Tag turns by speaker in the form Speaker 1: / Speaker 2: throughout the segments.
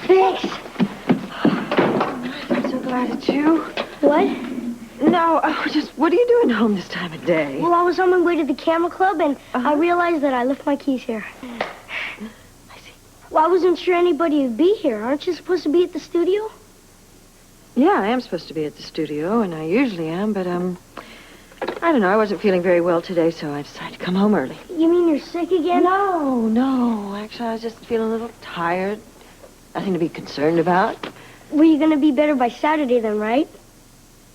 Speaker 1: Thanks. I'm so glad it's you.
Speaker 2: What?
Speaker 1: No, what are you doing home this time of day?
Speaker 2: Well, I was on my way to the camera club, and I realized that I left my keys here.
Speaker 1: I see.
Speaker 2: Well, I wasn't sure anybody would be here. Aren't you supposed to be at the studio?
Speaker 1: Yeah, I am supposed to be at the studio, and I usually am, but, I don't know. I wasn't feeling very well today, so I decided to come home early.
Speaker 2: You mean you're sick again?
Speaker 1: No. Actually, I was just feeling a little tired. Nothing to be concerned about.
Speaker 2: Well, you're going to be better by Saturday then, right?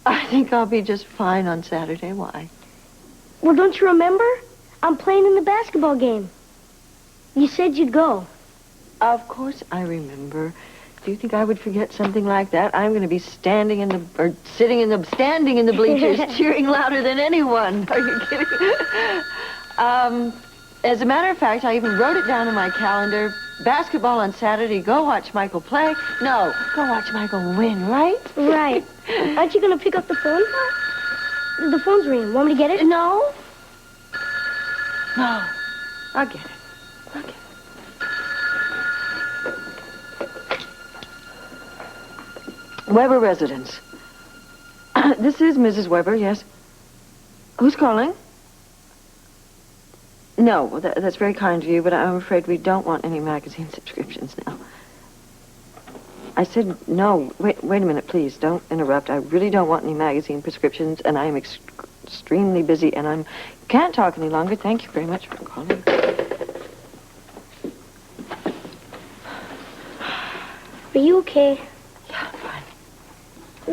Speaker 1: I think I'll be just fine on Saturday. Why?
Speaker 2: Well, don't you remember? I'm playing in the basketball game. You said you'd go.
Speaker 1: Of course I remember. Do you think I would forget something like that? I'm going to be standing in the bleachers, cheering louder than anyone. Are you kidding? As a matter of fact, I even wrote it down in my calendar. Basketball on Saturday. Go watch Michael play. No, go watch Michael win, right?
Speaker 2: Right. Aren't you going to pick up the phone? The phone's ringing. Want me to get it?
Speaker 1: No. I'll get it. Weber residence. This is Mrs. Weber, yes. Who's calling? No, well, that's very kind of you, but I'm afraid we don't want any magazine subscriptions now. I said no. Wait a minute, please. Don't interrupt. I really don't want any magazine prescriptions, and I am extremely busy, and I can't talk any longer. Thank you very much for calling.
Speaker 2: Are you okay?
Speaker 1: Yeah, I'm fine.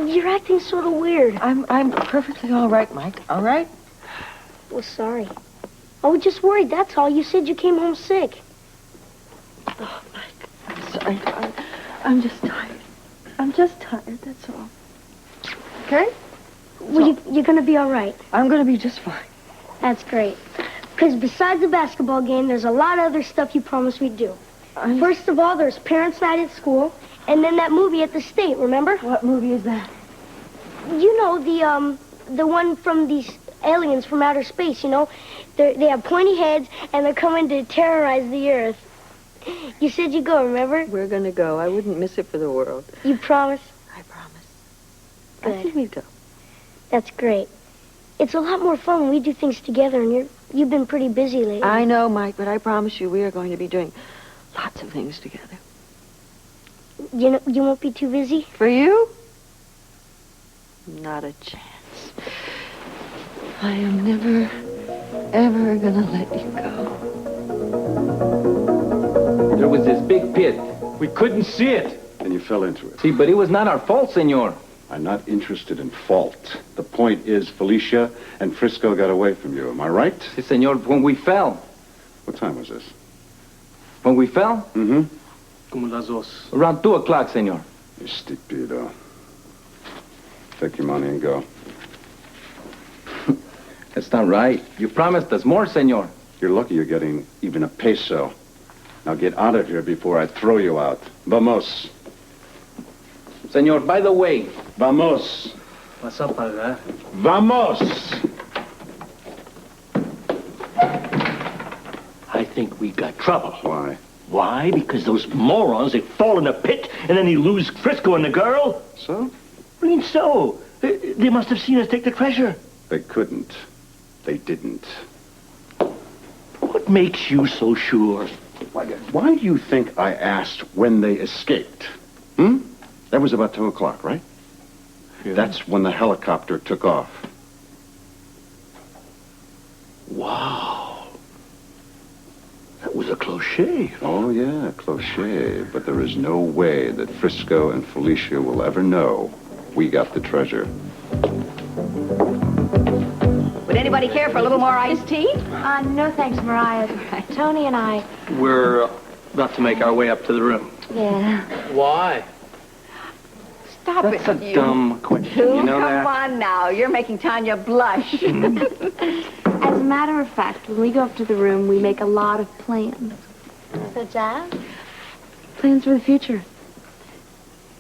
Speaker 2: You're acting sort of weird.
Speaker 1: I'm perfectly all right, Mike. All right?
Speaker 2: Well, sorry. I was just worried, that's all. You said you came home sick.
Speaker 1: Oh, Mike, I'm sorry. I'm just tired. I'm just tired, that's all. Okay?
Speaker 2: Well, you're going to be all right.
Speaker 1: I'm going to be just fine.
Speaker 2: That's great. Because besides the basketball game, there's a lot of other stuff you promised we'd do. First of all, there's parents' night at school, and then that movie at the state, remember?
Speaker 1: What movie is that?
Speaker 2: You know, the one from these aliens from outer space, you know? They have pointy heads, and they're coming to terrorize the Earth. You said you'd go, remember?
Speaker 1: We're going to go. I wouldn't miss it for the world.
Speaker 2: You promise?
Speaker 1: I promise.
Speaker 2: Good.
Speaker 1: I think we'd go.
Speaker 2: That's great. It's a lot more fun when we do things together, and you've been pretty busy lately.
Speaker 1: I know, Mike, but I promise you we are going to be doing lots of things together.
Speaker 2: You know, you won't be too busy?
Speaker 1: For you? Not a chance. I am never, ever gonna let you go.
Speaker 3: There was this big pit. We couldn't see it.
Speaker 4: And you fell into it.
Speaker 3: See, but it was not our fault, senor.
Speaker 4: I'm not interested in fault. The point is Felicia and Frisco got away from you. Am I right?
Speaker 3: See, senor, when we fell.
Speaker 4: What time was this?
Speaker 3: When we fell?
Speaker 4: Mm-hmm.
Speaker 5: Como las dos.
Speaker 3: Around 2 o'clock, senor.
Speaker 4: Estúpido. Take your money and go.
Speaker 3: That's not right. You promised us more, senor.
Speaker 4: You're lucky you're getting even a peso. Now get out of here before I throw you out. Vamos.
Speaker 3: Senor, by the way.
Speaker 4: Vamos.
Speaker 5: Vas a pagar.
Speaker 4: Vamos.
Speaker 6: I think we got trouble.
Speaker 4: Why?
Speaker 6: Why? Because those morons, they fall in a pit, and then they lose Frisco and the girl.
Speaker 4: So?
Speaker 6: I mean, so. They must have seen us take the treasure.
Speaker 4: They couldn't. They didn't.
Speaker 6: What makes you so sure?
Speaker 4: Why do you think I asked when they escaped? That was about 2 o'clock, right?
Speaker 6: Yeah.
Speaker 4: That's when the helicopter took off.
Speaker 6: Wow. That was a close shave.
Speaker 4: Oh, yeah, close shave. But there is no way that Frisco and Felicia will ever know we got the treasure.
Speaker 7: anybody care for a little more iced tea?
Speaker 2: No thanks, Mariah. Tony and I.
Speaker 5: We're about to make our way up to the room.
Speaker 2: Yeah.
Speaker 5: Why?
Speaker 7: Stop
Speaker 5: That's
Speaker 7: it.
Speaker 5: a dumb question. You know
Speaker 7: Come
Speaker 5: that?
Speaker 7: on now. You're making Tanya blush.
Speaker 8: As a matter of fact, when we go up to the room, we make a lot of plans.
Speaker 2: Such as?
Speaker 8: Plans for the future.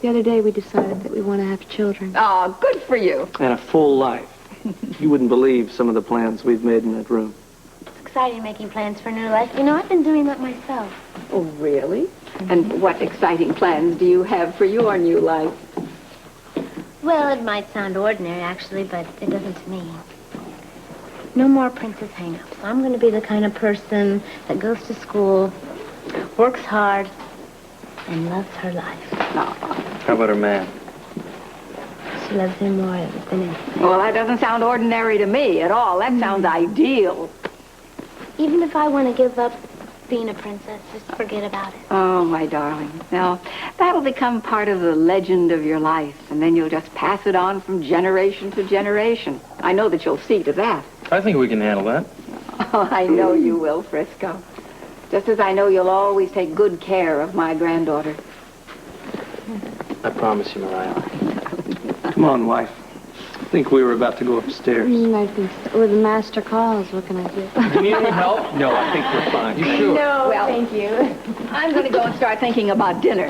Speaker 8: The other day, we decided that we want to have children.
Speaker 7: Oh, good for you.
Speaker 5: And a full life. You wouldn't believe some of the plans we've made in that room.
Speaker 2: It's exciting making plans for a new life. You know, I've been doing that myself.
Speaker 7: Oh, really? And what exciting plans do you have for your new life?
Speaker 2: Well, it might sound ordinary, actually, but it doesn't to me. No more princess hang-ups. I'm going to be the kind of person that goes to school, works hard, and loves her life.
Speaker 5: How about her man?
Speaker 2: She loves him more than anything.
Speaker 7: Well, that doesn't sound ordinary to me at all. That sounds ideal.
Speaker 2: Even if I want to give up being a princess, just forget about it.
Speaker 7: Oh, my darling. Now, that'll become part of the legend of your life, and then you'll just pass it on from generation to generation. I know that you'll see to that.
Speaker 5: I think we can handle that.
Speaker 7: Oh, I know you will, Frisco. Just as I know you'll always take good care of my granddaughter.
Speaker 5: I promise you, Mariah. Come on, wife. I think we were about to go upstairs.
Speaker 8: I think so. With the master calls, what can I do?
Speaker 5: Do you need any help? No, I think we're fine. You sure?
Speaker 2: No,
Speaker 7: Well,
Speaker 2: thank you.
Speaker 7: I'm going to go and start thinking about dinner.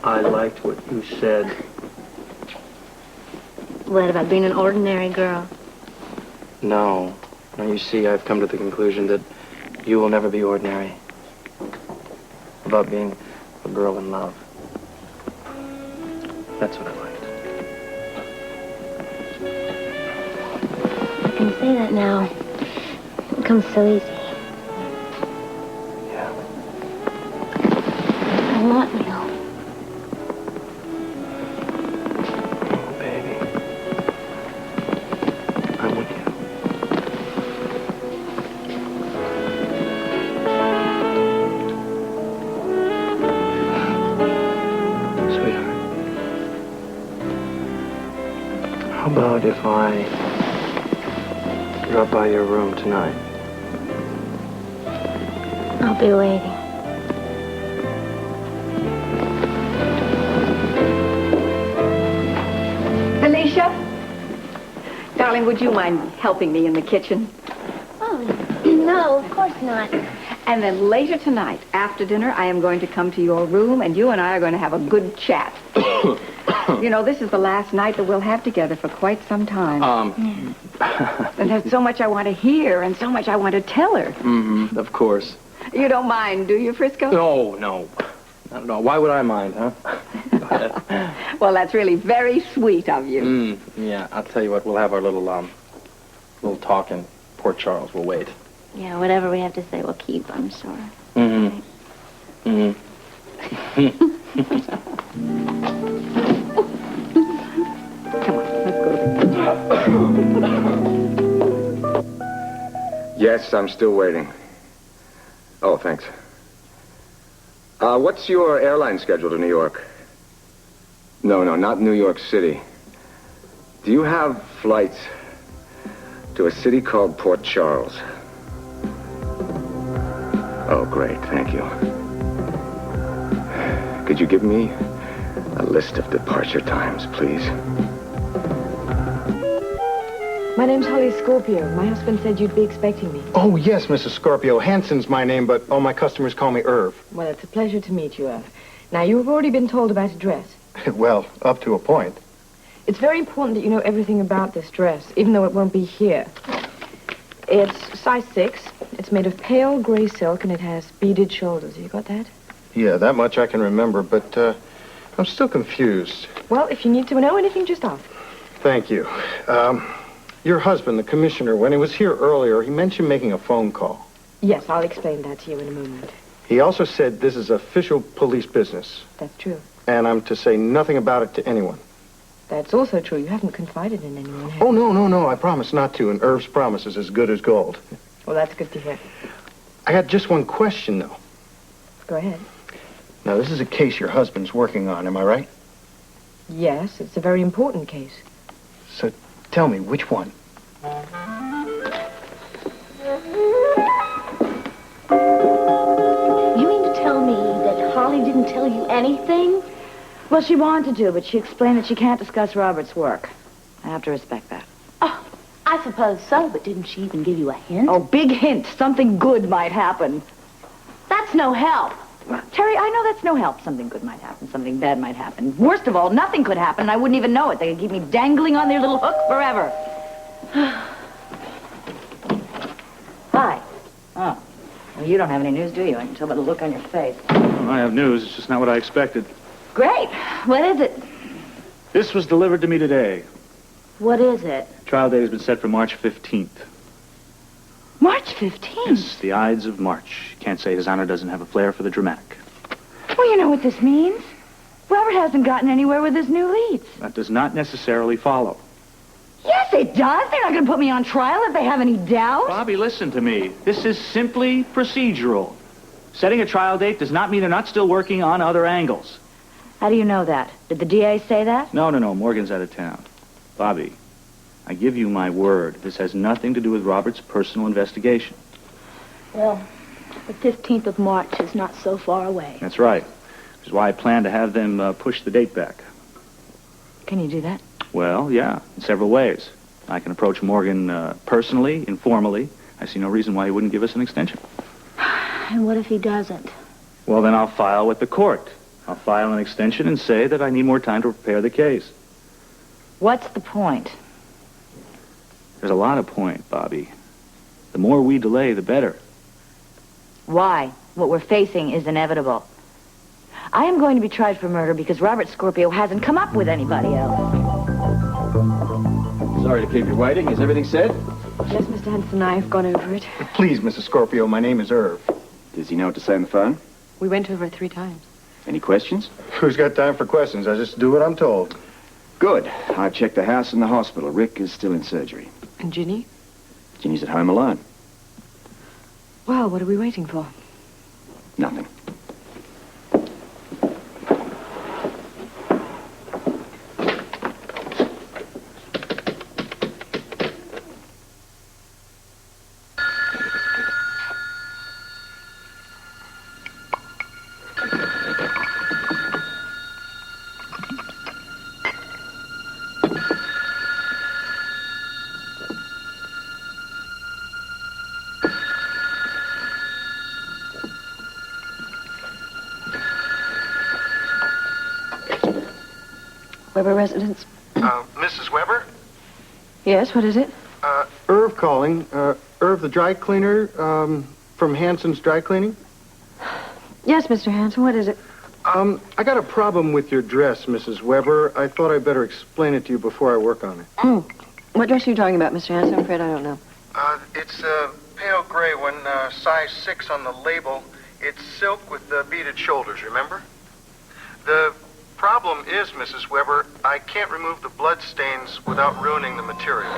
Speaker 5: I liked what you said.
Speaker 2: What about being an ordinary girl?
Speaker 5: No. No, you see, I've come to the conclusion that you will never be ordinary. About being a girl in love. That's what I liked.
Speaker 2: I can say that now. It comes so easy.
Speaker 5: Yeah.
Speaker 2: I want you.
Speaker 5: Oh, baby. I'm with you. Sweetheart. How about if I drop by your room tonight?
Speaker 2: I'll be waiting.
Speaker 7: Felicia? Darling, would you mind helping me in the kitchen?
Speaker 2: Oh, no, of course not.
Speaker 7: And then later tonight, after dinner, I am going to come to your room, and you and I are going to have a good chat. You know, this is the last night that we'll have together for quite some time. And there's so much I want to hear and so much I want to tell her.
Speaker 5: Mm-hmm, of course.
Speaker 7: You don't mind, do you, Frisco?
Speaker 5: No, no. Not at all. Why would I mind, huh? Go ahead.
Speaker 7: Well, that's really very sweet of you.
Speaker 5: Yeah, I'll tell you what. We'll have our little talk in Port Charles. We'll wait.
Speaker 2: Yeah, whatever we have to say, we'll keep, I'm sure.
Speaker 5: Mm-hmm. Mm-hmm.
Speaker 7: Come on, let's go.
Speaker 9: Yes, I'm still waiting. Oh, thanks. What's your airline schedule to New York? No, not New York City. Do you have flights to a city called Port Charles? Oh, great, thank you. Could you give me a list of departure times, please?
Speaker 1: My name's Holly Scorpio. My husband said you'd be expecting me.
Speaker 10: Oh, yes, Mrs. Scorpio. Hanson's my name, but all my customers call me Irv.
Speaker 1: Well, it's a pleasure to meet you, Irv. Now, you've already been told about a dress.
Speaker 10: Well, up to a point.
Speaker 1: It's very important that you know everything about this dress, even though it won't be here. It's size 6. It's made of pale gray silk, and it has beaded shoulders. You got that?
Speaker 10: Yeah, that much I can remember, but I'm still confused.
Speaker 1: Well, if you need to know anything, just ask.
Speaker 10: Thank you. Your husband, the commissioner, when he was here earlier, he mentioned making a phone call.
Speaker 1: Yes, I'll explain that to you in a moment.
Speaker 10: He also said this is official police business,
Speaker 1: That's true.
Speaker 10: and I'm to say nothing about it to anyone.
Speaker 1: That's also true. You haven't confided in anyone, have you?
Speaker 10: Oh, no, I promise not to, and Irv's promise is as good as gold.
Speaker 1: Well, that's good to hear.
Speaker 10: I got just one question, though.
Speaker 1: Go ahead.
Speaker 10: Now, this is a case your husband's working on, am I right?
Speaker 11: Yes, it's a very important case.
Speaker 10: So tell me, which one?
Speaker 2: You mean to tell me that Holly didn't tell you anything?
Speaker 12: Well, she wanted to, but she explained that she can't discuss Robert's work. I have to respect that.
Speaker 2: Oh, I suppose so, but didn't she even give you a hint?
Speaker 12: Oh, big hint. Something good might happen.
Speaker 2: That's no help.
Speaker 12: Terry, I know that's no help. Something good might happen. Something bad might happen. Worst of all, nothing could happen, and I wouldn't even know it. They could keep me dangling on their little hook forever. Hi. Oh. Well, you don't have any news, do you? I can tell by the look on your face.
Speaker 13: I have news. It's just not what I expected.
Speaker 12: Great. What is it?
Speaker 13: This was delivered to me today.
Speaker 2: What is it?
Speaker 13: Trial date has been set for March 15th.
Speaker 12: March 15th?
Speaker 13: Yes, the Ides of March. Can't say His Honor doesn't have a flair for the dramatic.
Speaker 12: Well, you know what this means. Robert hasn't gotten anywhere with his new leads.
Speaker 13: That does not necessarily follow.
Speaker 12: Yes, it does. They're not going to put me on trial if they have any doubt.
Speaker 13: Bobbie, listen to me. This is simply procedural. Setting a trial date does not mean they're not still working on other angles.
Speaker 12: How do you know that? Did the DA say that?
Speaker 13: No. Morgan's out of town. Bobbie, I give you my word. This has nothing to do with Robert's personal investigation.
Speaker 2: Well, the 15th of March is not so far away.
Speaker 13: That's right. Which is why I plan to have them push the date back.
Speaker 12: Can you do that?
Speaker 13: Well, yeah, in several ways. I can approach Morgan personally, informally. I see no reason why he wouldn't give us an extension.
Speaker 2: And what if he doesn't?
Speaker 13: Well, then I'll file with the court. I'll file an extension and say that I need more time to prepare the case.
Speaker 12: What's the point?
Speaker 13: There's a lot of point, Bobbie. The more we delay, the better.
Speaker 12: Why? What we're facing is inevitable. I am going to be tried for murder because Robert Scorpio hasn't come up with anybody else.
Speaker 3: Sorry to keep you waiting. Is everything said?
Speaker 11: Yes, Mr. Hanson, I've gone over it.
Speaker 10: Please, Mrs. Scorpio, my name is Irv.
Speaker 9: Does he know what to say on the phone?
Speaker 11: We went over it 3 times.
Speaker 9: Any questions?
Speaker 10: Who's got time for questions? I just do what I'm told.
Speaker 9: Good. I've checked the house and the hospital. Rick is still in surgery.
Speaker 11: And Ginny?
Speaker 9: Ginny's at home alone.
Speaker 11: Well, what are we waiting for?
Speaker 9: Nothing.
Speaker 1: Weber residence?
Speaker 10: Mrs. Weber?
Speaker 1: Yes, what is it?
Speaker 10: Irv calling. Irv, the dry cleaner, from Hanson's Dry Cleaning?
Speaker 1: Yes, Mr. Hanson, what is it?
Speaker 10: I got a problem with your dress, Mrs. Weber. I thought I'd better explain it to you before I work on it.
Speaker 1: What dress are you talking about, Mr. Hanson? I'm afraid I don't know.
Speaker 10: It's pale gray one, size 6 on the label. It's silk with beaded shoulders, remember? The problem is, Mrs. Weber, I can't remove the blood stains without ruining the material.